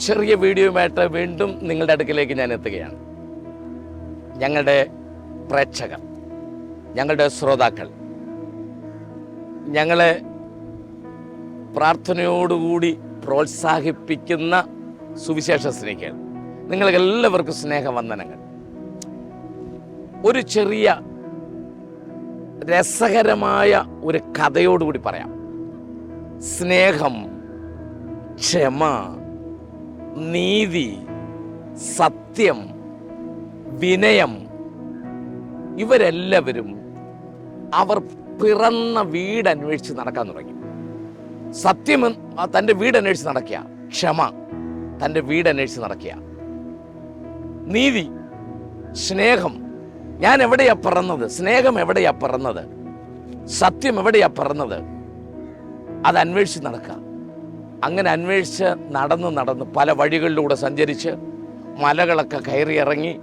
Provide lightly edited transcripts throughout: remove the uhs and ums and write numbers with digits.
ചെറിയ വീഡിയോയുമായിട്ട് വീണ്ടും നിങ്ങളുടെ അടുക്കിലേക്ക് ഞാൻ എത്തുകയാണ്. ഞങ്ങളുടെ പ്രേക്ഷകർ, ഞങ്ങളുടെ ശ്രോതാക്കൾ, ഞങ്ങളെ പ്രാർത്ഥനയോടുകൂടി പ്രോത്സാഹിപ്പിക്കുന്ന സുവിശേഷ സ്നേഹികൾ, നിങ്ങൾക്ക് എല്ലാവർക്കും സ്നേഹവന്ദനങ്ങൾ. ഒരു ചെറിയ രസകരമായ ഒരു കഥയോടുകൂടി പറയാം. സ്നേഹം, ക്ഷമ, നീതി, സത്യം, വിനയം, ഇവരെല്ലാവരും അവർ പിറന്ന വീട് അന്വേഷിച്ച് നടക്കാൻ തുടങ്ങി. സത്യം തൻ്റെ വീട് അന്വേഷിച്ച് നടക്കുക, ക്ഷമ തൻ്റെ വീട് അന്വേഷിച്ച് നടക്കുക, നീതി, സ്നേഹം, ഞാൻ എവിടെയാ പിറന്നത്, സ്നേഹം എവിടെയാ പിറന്നത്, സത്യം എവിടെയാ പിറന്നത്, അത് അന്വേഷിച്ച് നടക്കുക. അങ്ങനെ അന്വേഷിച്ച് നടന്ന് പല വഴികളിലൂടെ സഞ്ചരിച്ച് മലകളൊക്കെ കയറി ഇറങ്ങി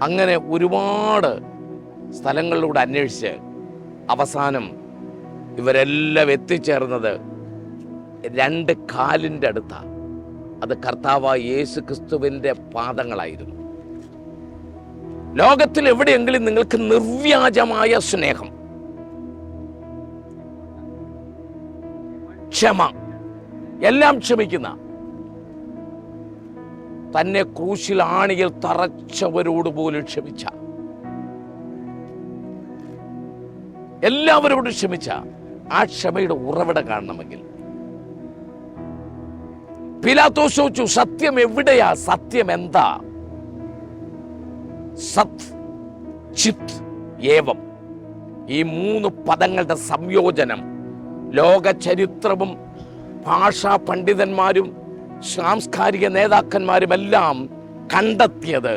അങ്ങനെ ഒരുപാട് സ്ഥലങ്ങളിലൂടെ അന്വേഷിച്ച് അവസാനം ഇവരെല്ലാം എത്തിച്ചേർന്നത് 2 കാലിൻ്റെ അടുത്താണ്. അത് കർത്താവായ യേശു ക്രിസ്തുവിൻ്റെ പാദങ്ങളായിരുന്നു. ലോകത്തിൽ എവിടെയെങ്കിലും നിങ്ങൾക്ക് നിർവ്യാജമായ സ്നേഹം, ക്ഷമ, എല്ലാം ക്ഷമിക്കുന്ന, തന്നെ ക്രൂശിൽ ആണിയിൽ തറച്ചവരോട് പോലും ക്ഷമിച്ച, എല്ലാവരോടും ക്ഷമിച്ച ആ ക്ഷമയുടെ ഉറവിടം കാണണമെങ്കിൽ പിലാത്തോസ് ചോദിച്ചു, സത്യം എവിടെയാ, സത്യം എന്താ? സത്, ചിത്, ഏവം, ഈ 3 പദങ്ങളുടെ സംയോജനം ലോക ചരിത്രവും ഭാഷാ പണ്ഡിതന്മാരും സാംസ്കാരിക നേതാക്കന്മാരുമെല്ലാം കണ്ടെത്തിയത്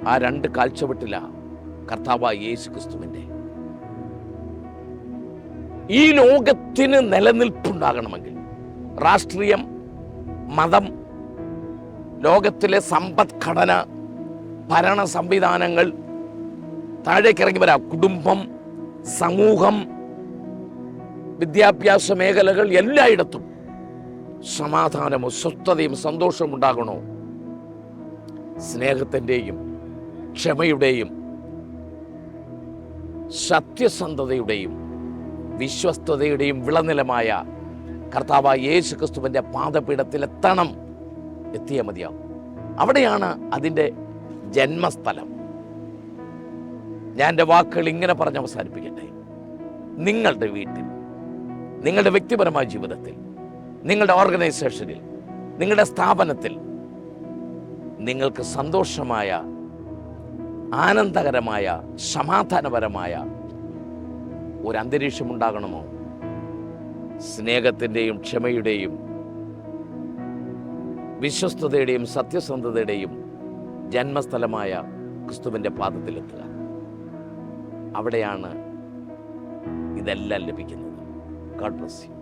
ആ 2 കാൽച്ചുവട്ടില കർത്താവായ യേശു ക്രിസ്തുവിൻ്റെ. ഈ ലോകത്തിന് നിലനിൽപ്പുണ്ടാകണമെങ്കിൽ രാഷ്ട്രീയം, മതം, ലോകത്തിലെ സമ്പദ്ഘടന, ഭരണ സംവിധാനങ്ങൾ, താഴേക്കിറങ്ങി വരാം, കുടുംബം, സമൂഹം, വിദ്യാഭ്യാസ മേഖലകൾ, എല്ലായിടത്തും സമാധാനവും സ്വസ്ഥതയും സന്തോഷവും ഉണ്ടാകണോ? സ്നേഹത്തിൻ്റെയും ക്ഷമയുടെയും സത്യസന്ധതയുടെയും വിശ്വസ്തതയുടെയും വിളനിലമായ കർത്താവായ യേശു ക്രിസ്തുവിൻ്റെ പാദപീഠത്തിൽ എത്തിയേ മതിയാവും. അവിടെയാണ് അതിൻ്റെ ജന്മസ്ഥലം. ഞാൻ എൻ്റെ വാക്കുകൾ ഇങ്ങനെ പറഞ്ഞ് അവസാനിപ്പിക്കട്ടെ. നിങ്ങളുടെ വീട്ടിൽ, നിങ്ങളുടെ വ്യക്തിപരമായ ജീവിതത്തിൽ, നിങ്ങളുടെ ഓർഗനൈസേഷനിൽ, നിങ്ങളുടെ സ്ഥാപനത്തിൽ നിങ്ങൾക്ക് സന്തോഷമായ, ആനന്ദകരമായ, സമാധാനപരമായ ഒരു അന്തരീക്ഷം ഉണ്ടാകണമോ? സ്നേഹത്തിൻ്റെയും ക്ഷമയുടെയും വിശ്വസ്തതയുടെയും സത്യസന്ധതയുടെയും ജന്മസ്ഥലമായ ക്രിസ്തുവിൻ്റെ പാദത്തിലെത്തുക. അവിടെയാണ് ഇതെല്ലാം ലഭിക്കുന്നത്. God bless you.